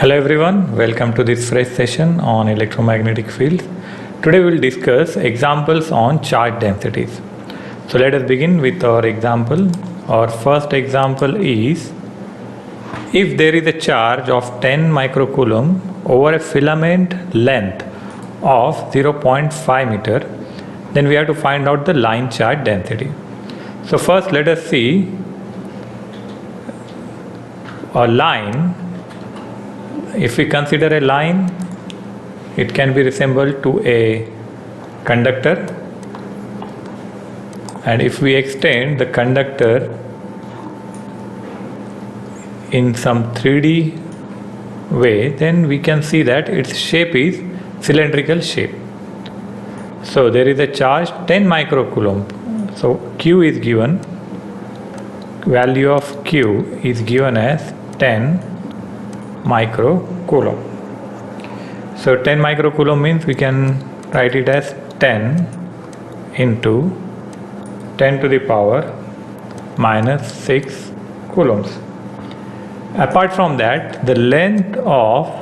Hello everyone, welcome to this fresh session on electromagnetic fields. Today we will discuss examples on charge densities. So let us begin with our example. Our first example is, if there is a charge of 10 microcoulomb over a filament length of 0.5 meter, then we have to find out the line charge density. So first let us see a line. If we consider a line, it can be resembled to a conductor, and if we extend the conductor in some 3D way, then we can see that its shape is cylindrical shape. So there is a charge 10 microcoulomb. So Q is given, value of Q is given as 10 microcoulomb. So 10 microcoulomb means we can write it as 10 into 10 to the power minus 6 coulombs. Apart from that, the length of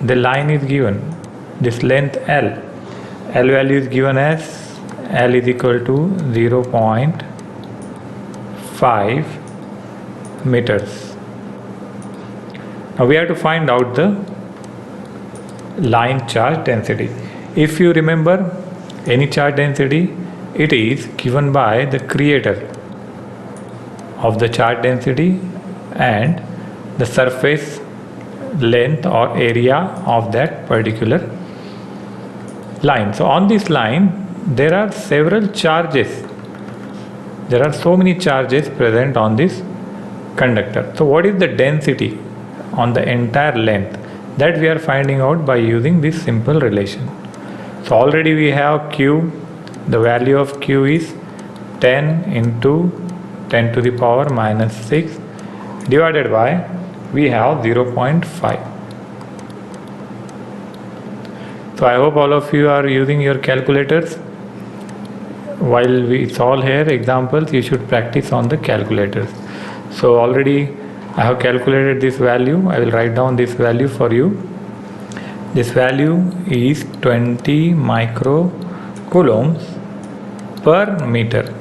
the line is given, this length L. L value is given as L is equal to 0.5 meters. Now we have to find out the line charge density. If you remember any charge density, it is given by the creator of the charge density and the surface length or area of that particular line. So on this line there are several charges. There are so many charges present on this conductor. So what is the density on the entire length? That we are finding out by using this simple relation. So already we have Q. The value of Q is 10 into 10 to the power minus 6 divided by, we have 0.5. So I hope all of you are using your calculators. While we solve here examples, you should practice on the calculators. So already I have calculated this value. I will write down this value for you. This value is 20 microcoulombs per meter.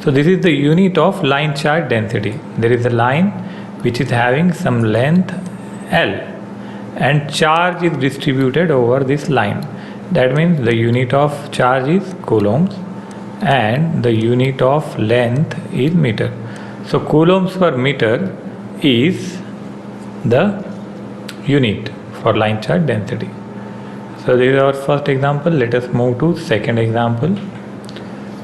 So this is the unit of line charge density. There is a line which is having some length L and charge is distributed over this line. That means the unit of charge is coulombs and the unit of length is meter. So coulombs per meter is the unit for line charge density. So this is our first example. Let us move to second example.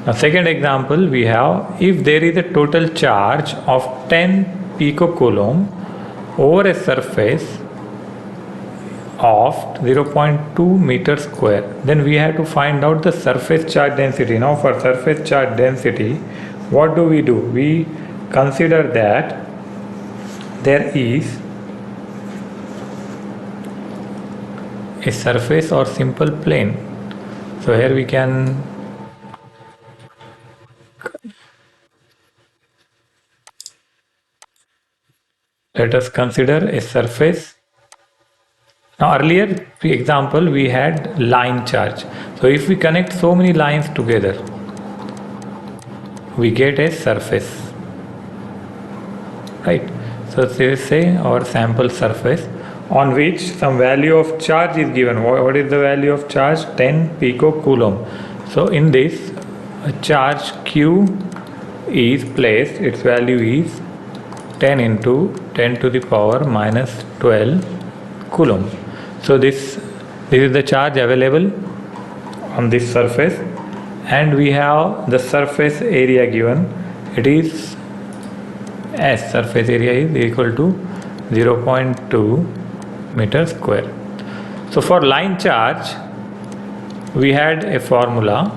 Now second example, we have, if there is a total charge of 10 picocoulomb over a surface of 0.2 meter square, then we have to find out the surface charge density. Now for surface charge density, what do? We consider that there is a surface or simple plane. So here we can let us consider a surface. Now earlier example we had line charge. So if we connect so many lines together, we get a surface, right? So say our sample surface on which some value of charge is given. What is the value of charge? 10 picocoulomb. So in this, a charge Q is placed. Its value is 10 into 10 to the power minus 12 coulomb. So this is the charge available on this surface, and we have the surface area given. It is S. Surface area is equal to 0.2 meter square. So for line charge, we had a formula.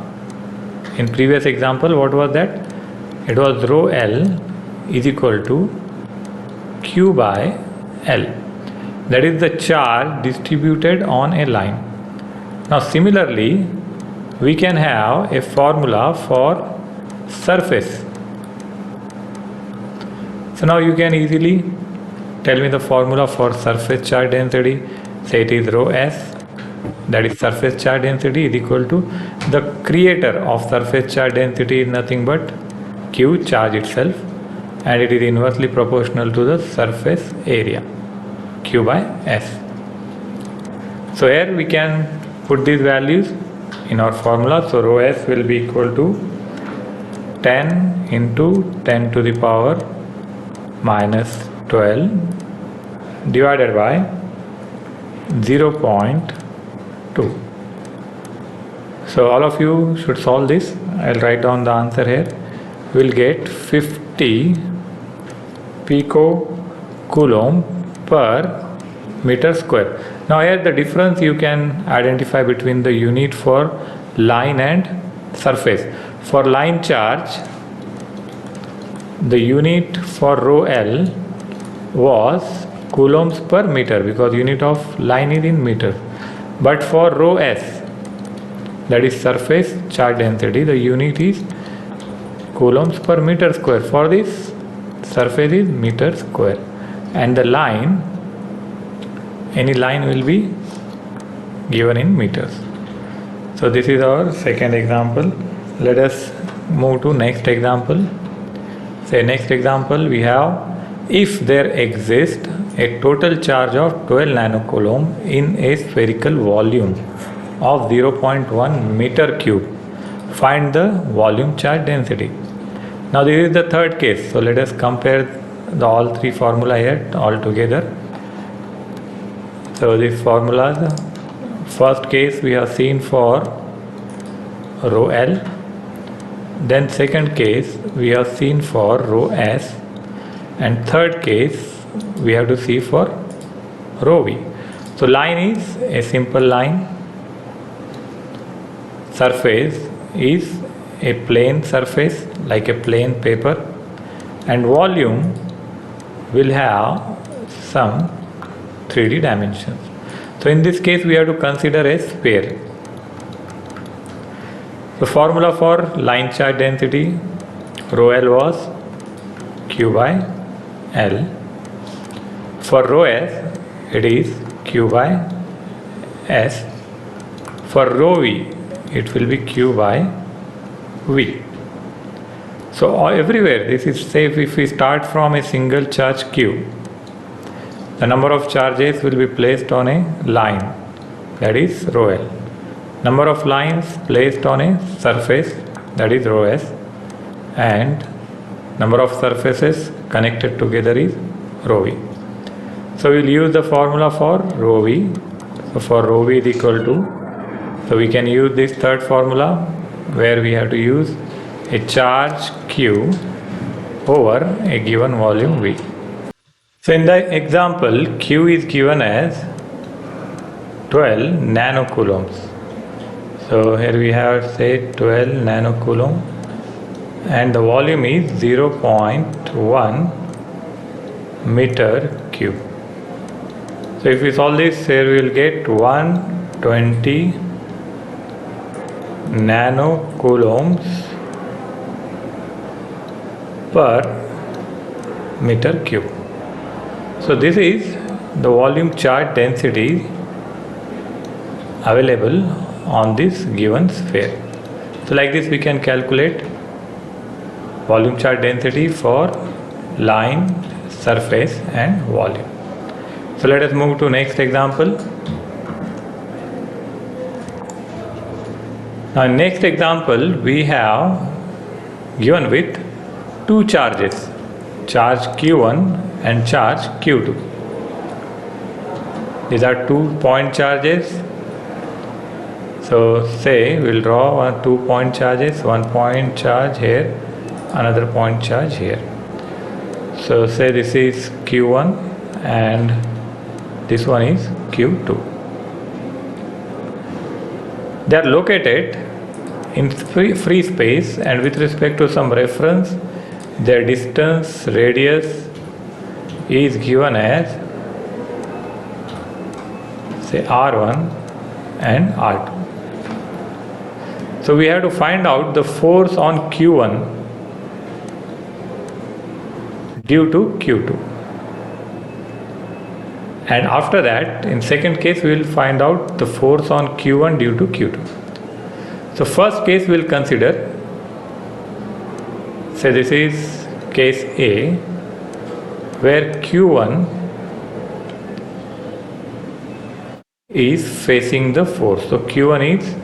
In previous example, what was that? It was rho L is equal to Q by L. That is the charge distributed on a line. Now similarly, we can have a formula for surface. So now you can easily tell me the formula for surface charge density. Say it is rho s, that is surface charge density, is equal to the creator of surface charge density is nothing but q, charge itself, and it is inversely proportional to the surface area, q by s. So here we can put these values in our formula. So rho s will be equal to 10 into 10 to the power minus 12 divided by 0.2. So all of you should solve this. I'll write down the answer here. We'll get 50 picocoulomb per meter square. Now here the difference you can identify between the unit for line and surface. For line charge, the unit for rho L was coulombs per meter because unit of line is in meters. But for rho S, that is surface charge density, the unit is coulombs per meter square. For this, surface is meter square, and the line, any line will be given in meters. So this is our second example. Let us move to next example. Say next example we have, if there exists a total charge of 12 nanocoulomb in a spherical volume of 0.1 meter cube, find the volume charge density. Now this is the third case, so let us compare the all three formula here all together. So these formulas, first case we have seen for rho L, then second case we have seen for rho S, and third case we have to see for rho V. So line is a simple line, surface is a plane surface like a plain paper, and volume will have some 3D dimensions. So in this case we have to consider a sphere. The formula for line charge density, rho L was q by L. For rho S, it is q by S. For rho V, it will be q by V. So everywhere, this is safe. If we start from a single charge q, the number of charges will be placed on a line, that is rho L. Number of lines placed on a surface, that is rho S, and number of surfaces connected together is rho V. So we will use the formula for rho V. So for rho V is equal to, so we can use this third formula where we have to use a charge q over a given volume V. So in the example, q is given as 12 nanocoulombs. So here we have say 12 nanocoulomb, and the volume is 0.1 meter cube. So if we solve this, here we will get 120 nanocoulombs per meter cube. So this is the volume charge density available on this given sphere. So like this we can calculate volume charge density for line, surface and volume. So let us move to next example. Now next example we have given with two charges, charge q1 and charge q2. These are 2 point charges. So say we'll draw 2 point charges, 1 point charge here, another point charge here. So say this is q1 and this one is q2. They are located in free space, and with respect to some reference, their distance, radius is given as say r1 and r2. So we have to find out the force on q1 due to q2. And after that, in second case, we will find out the force on Q1 due to Q2. So first case we will consider, say this is case A, where Q1 is facing the force. So Q1 is,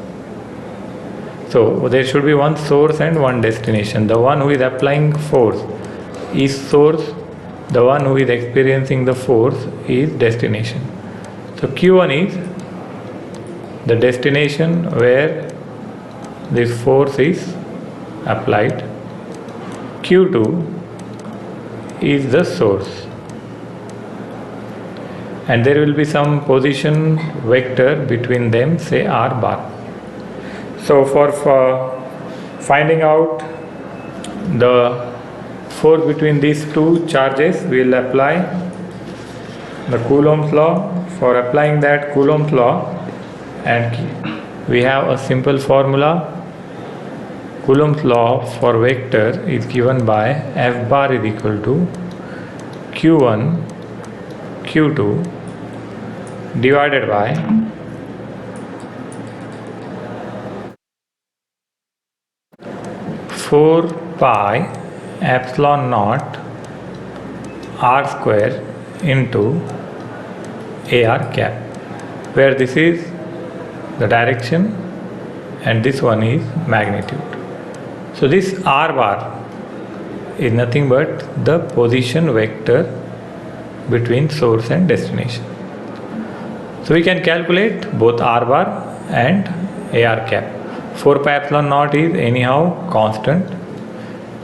so there should be one source and one destination. The one who is applying force is source, the one who is experiencing the force is destination. So Q1 is the destination where this force is applied. Q2 is the source. And there will be some position vector between them, say R bar. So for finding out the force between these two charges, we will apply the Coulomb's law. For applying that Coulomb's law, and we have a simple formula. Coulomb's law for vector is given by F bar is equal to Q1 Q2 divided by four pi epsilon naught r square into AR cap, where this is the direction and this one is magnitude. So this R bar is nothing but the position vector between source and destination. So we can calculate both R bar and AR cap. 4 pi epsilon naught is anyhow constant.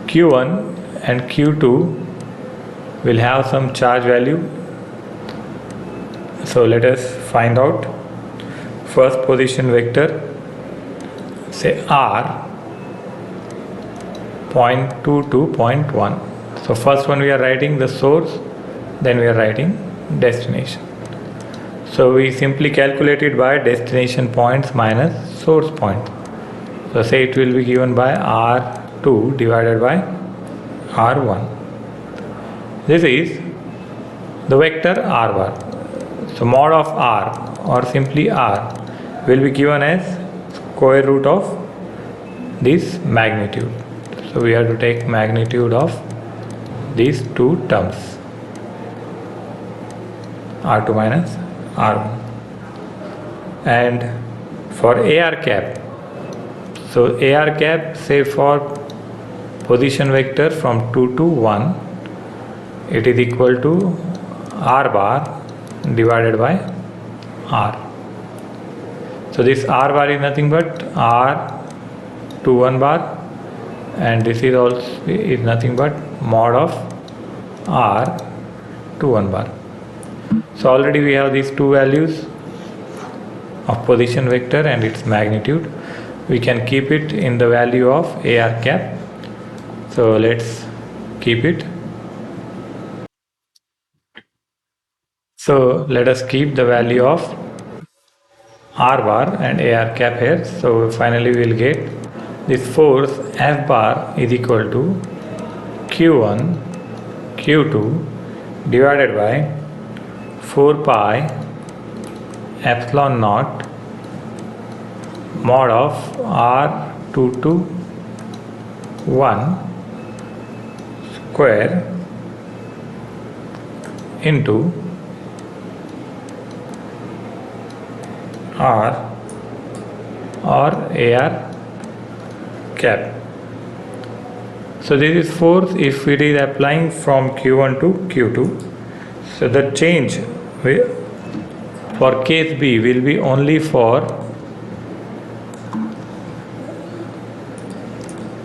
Q1 and Q2 will have some charge value. So let us find out. First position vector, say R, 0.2 to 0.1. So first one we are writing the source, then we are writing destination. So we simply calculate it by destination points minus source point. So say it will be given by R2 divided by R1. This is the vector R bar. So mod of R or simply R will be given as square root of this magnitude. So we have to take magnitude of these two terms, R2 minus R1. And for AR cap, so AR cap, say for position vector from 2 to 1, it is equal to R bar divided by R. So this R bar is nothing but R to 1 bar, and this is also is nothing but mod of R to 1 bar. So already we have these two values of position vector and its magnitude. We can keep it in the value of AR cap. So let's keep it. So let us keep the value of R bar and AR cap here. So finally we will get this force F bar is equal to Q1 Q2 divided by 4 pi epsilon naught mod of R2 to 1 square into R or AR cap. So this is force if it is applying from Q1 to Q2. So the change for case B will be only for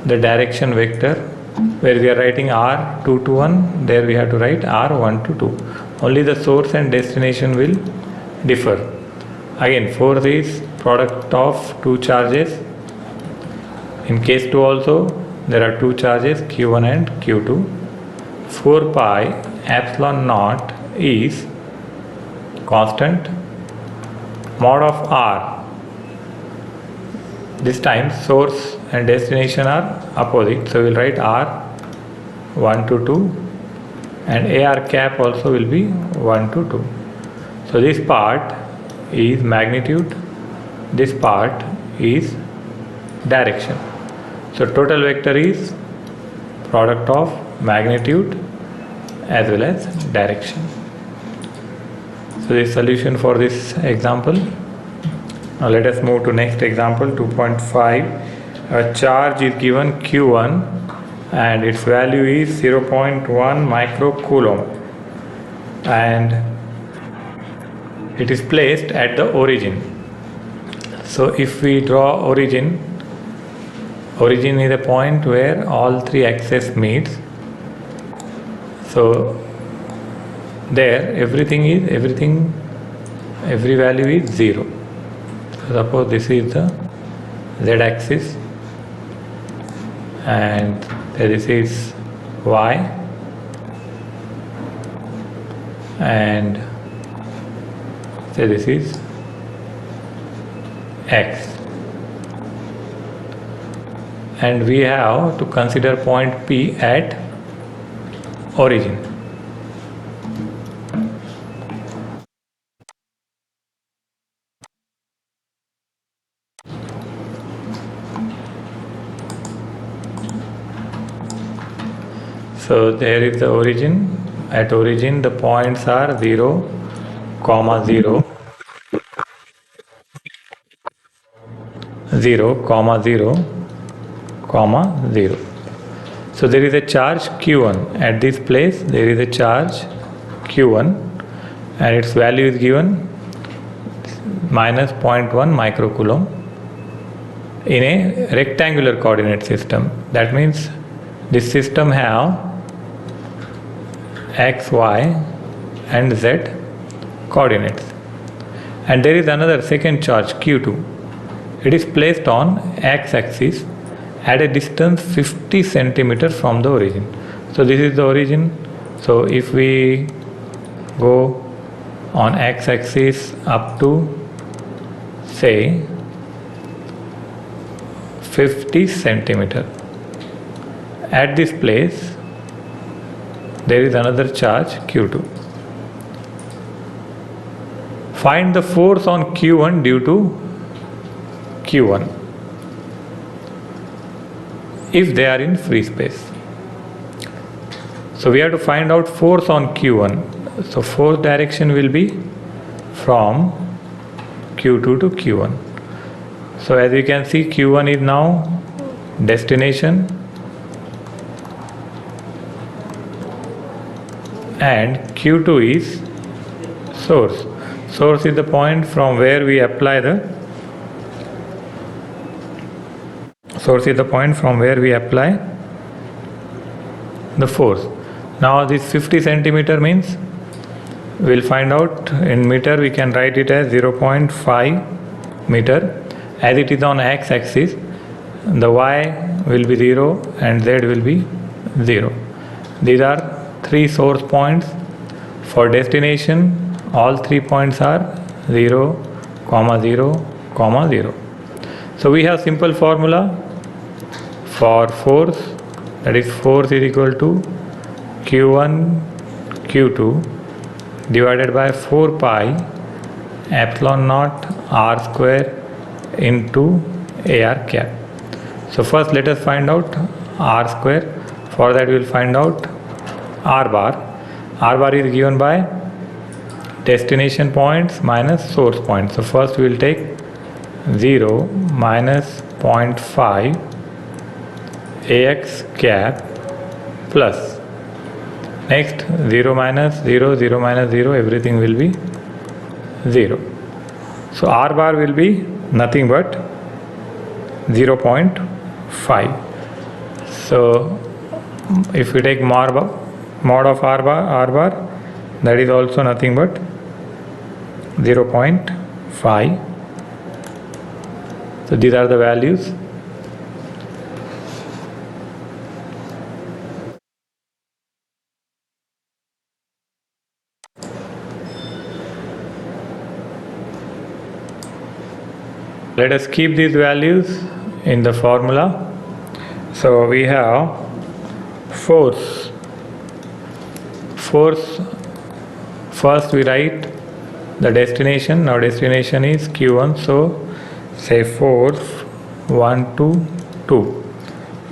the direction vector, where we are writing R2 to 1, there we have to write R1 to 2. Only the source and destination will differ. Again, force is product of two charges. In case 2 also there are two charges, Q1 and Q2. 4 pi epsilon naught is constant. Mod of R, this time source and destination are opposite, so we will write R1 to 2, and AR cap also will be 1 to 2. So this part is magnitude, this part is direction. So total vector is product of magnitude as well as direction. So this solution for this example. Now let us move to next example 2.5. A charge is given Q1 and its value is 0.1 microcoulomb and it is placed at the origin. So if we draw origin is a point where all three axes meets. So there every value is 0. So suppose this is the z-axis and this is y and say this is x, and we have to consider point P at origin. So there is the origin. At origin the points are 0, 0, 0, 0, 0. So there is a charge Q1. At this place there is a charge Q1 and its value is given minus 0.1 microcoulomb in a rectangular coordinate system. That means this system have x, y and z coordinates, and there is another second charge Q2. It is placed on x-axis at a distance 50 centimeters from the origin. So this is the origin. So if we go on x-axis up to say 50 centimeter, at this place there is another charge Q2. Find the force on Q1 due to Q1 if they are in free space. So we have to find out force on Q1. So force direction will be from Q2 to Q1. So as you can see, Q1 is now destination and Q2 is source. Source is the point from where we apply the force. Now this 50 centimeter means we'll find out in meter. We can write it as 0.5 meter. As it is on x-axis, the y will be 0 and z will be 0. These are three source points. For destination, all 3 points are 0, 0, 0. So we have simple formula for force, that is force is equal to Q1 Q2 divided by 4 pi epsilon naught r square into AR cap. So first let us find out r square. For that we will find out r bar. R bar is given by destination points minus source points. So first we will take 0 minus 0.5 AX cap plus, next 0 minus 0, 0 minus 0, everything will be 0. So R bar will be nothing but 0.5. So if we take mod of R bar, that is also nothing but 0.5. So these are the values. Let us keep these values in the formula. So we have force. First we write the destination. Now destination is q1, so say force 1 to 2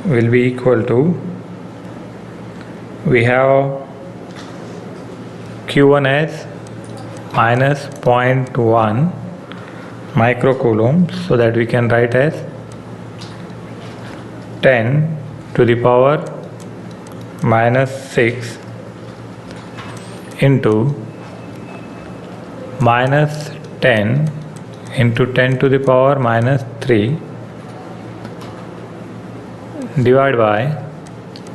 will be equal to, we have q1 as minus 0.1 microcoulombs, so that we can write as 10 to the power minus 6 into minus 10 into 10 to the power minus 3 divided by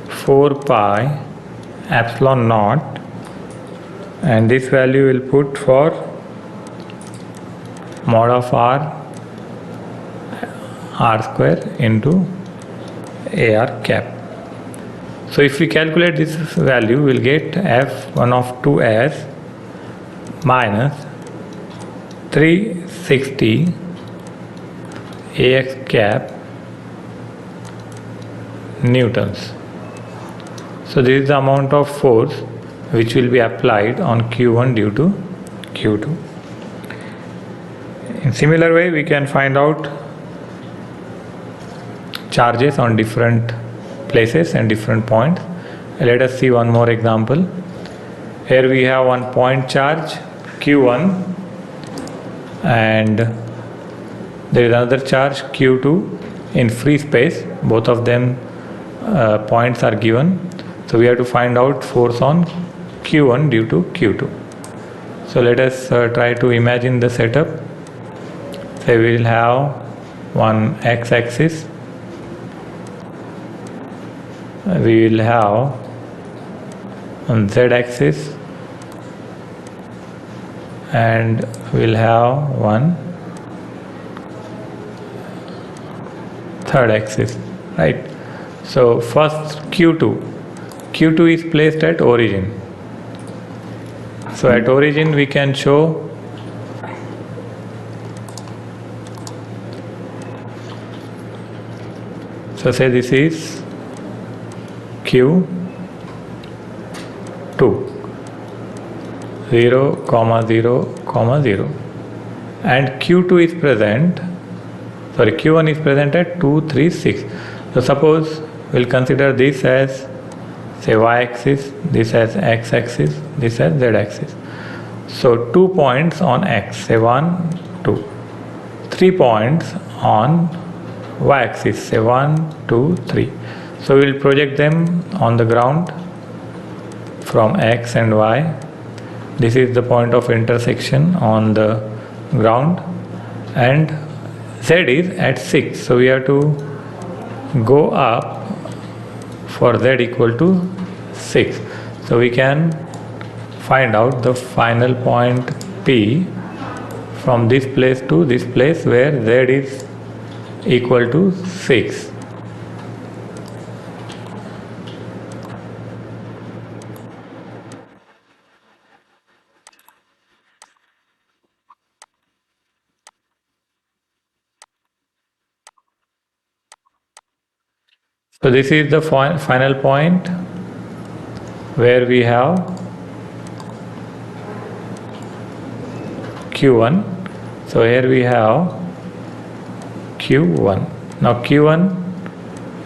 4 pi epsilon naught, and this value will put for mod of r square into ar cap. So if we calculate this value, we'll get f1 of 2 as minus 360 ax cap newtons. So this is the amount of force which will be applied on q1 due to q2. In similar way, we can find out charges on different places and different points. Let us see one more example. Here we have one point charge q1 and there is another charge q2 in free space. Both of them points are given. So we have to find out force on q1 due to q2. So let us try to imagine the setup. Say we will have one x-axis, we will have one z-axis, and we will have one third axis, right? So first q2 is placed at origin. So at origin we can show so say this is q2 0, 0, 0, and q2 is present, q1 is present at 2, 3, 6. So suppose we'll consider this as say y-axis, this as x-axis, this as z-axis. So 2 points on x, say 1, 2. 3 points on y-axis, say 1, 2, 3. So we will project them on the ground from x and y. This is the point of intersection on the ground, and z is at 6. So we have to go up for z equal to 6. So we can find out the final point P from this place to this place where z is equal to 6. So this is the final point where we have q1. So here we have q1. Now q1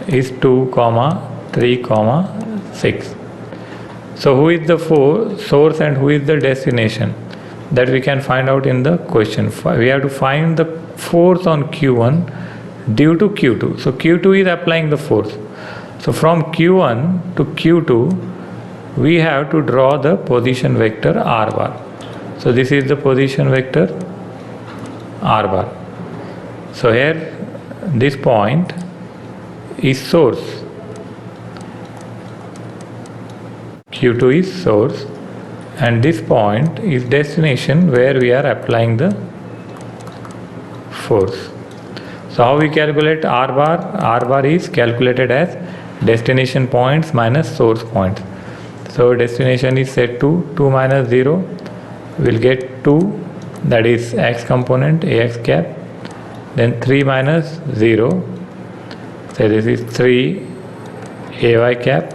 is 2, 3, 6. So who is the source and who is the destination? That we can find out in the question. We have to find the force on q1 due to q2. So q2 is applying the force. So from q1 to q2 we have to draw the position vector r bar. So this is the position vector r bar. So here this point is source, q2 is source, and this point is destination where we are applying the force. So how we calculate r bar? R bar is calculated as destination points minus source points. So destination is set to 2 minus 0, we'll get 2, that is x component ax cap, then 3 minus 0, so this is 3 ay cap,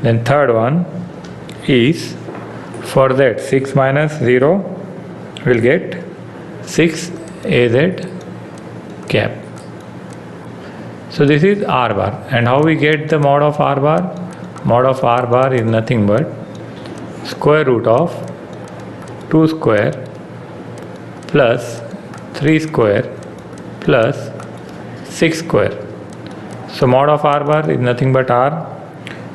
then third one is for that 6 minus 0, we'll get 6 AZ cap. So this is R bar. And how we get the mod of R bar? Mod of R bar is nothing but square root of 2 square plus 3 square plus 6 square. So mod of R bar is nothing but R.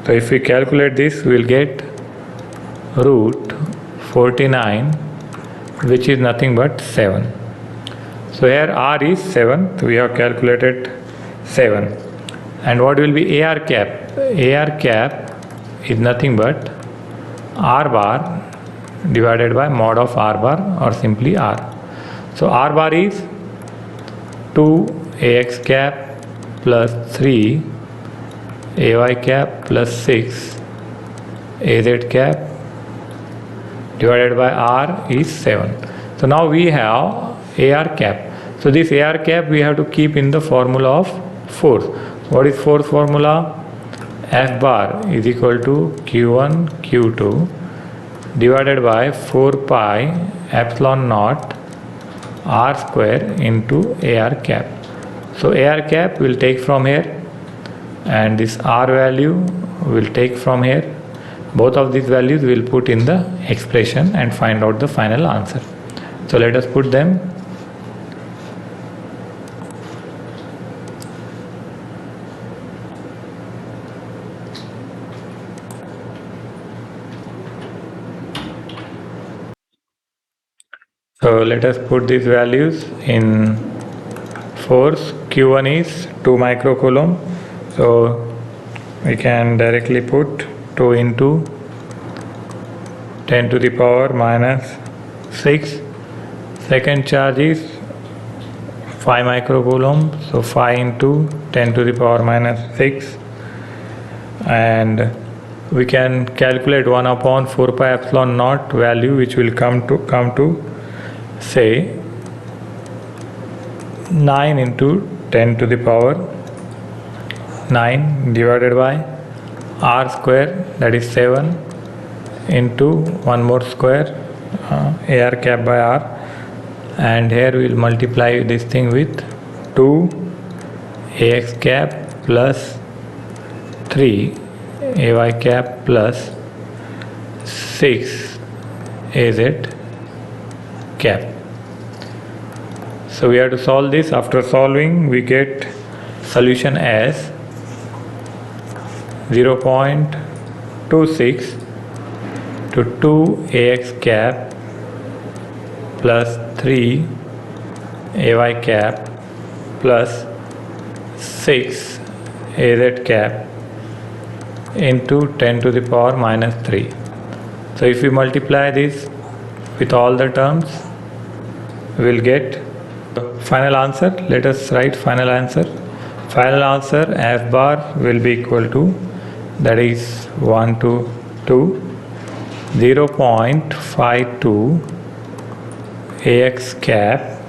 So if we calculate this, we will get root 49, which is nothing but 7. So here R is 7, so we have calculated 7. And what will be AR cap? AR cap is nothing but R bar divided by mod of R bar, or simply R. So R bar is 2 AX cap plus 3 AY cap plus 6 AZ cap divided by R is 7. So now we have AR cap. So this AR cap we have to keep in the formula of force. What is force formula? F bar is equal to Q1 Q2 divided by 4 pi epsilon naught R square into AR cap. So AR cap will take from here, and this R value will take from here. Both of these values will put in the expression and find out the final answer. So let us put them. So let us put these values in force. Q1 is 2 microcoulomb. So we can directly put 2 into 10 to the power minus 6. Second charge is 5 microcoulomb. So 5 into 10 to the power minus 6. And we can calculate 1 upon 4 pi epsilon naught value, which will come to say 9 into 10 to the power 9 divided by R square, that is 7, into one more square, AR cap by R, and here we will multiply this thing with 2 AX cap plus 3 AY cap plus 6 AZ cap. So we have to solve this. After solving, we get solution as 0.26 to 2 AX cap plus 3 AY cap plus 6 AZ cap into 10 to the power minus 3. So if we multiply this with all the terms, we will get final answer. Let us write final answer. Final answer F bar will be equal to, that is 1 to 2, 0.52 AX cap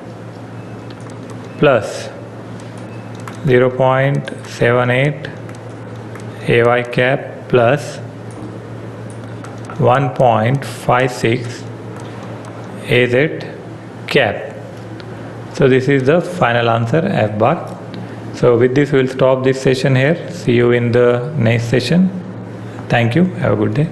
plus 0.78 AY cap plus 1.56 AZ cap. So this is the final answer, F bar. So with this we will stop this session here. See you in the next session. Thank you. Have a good day.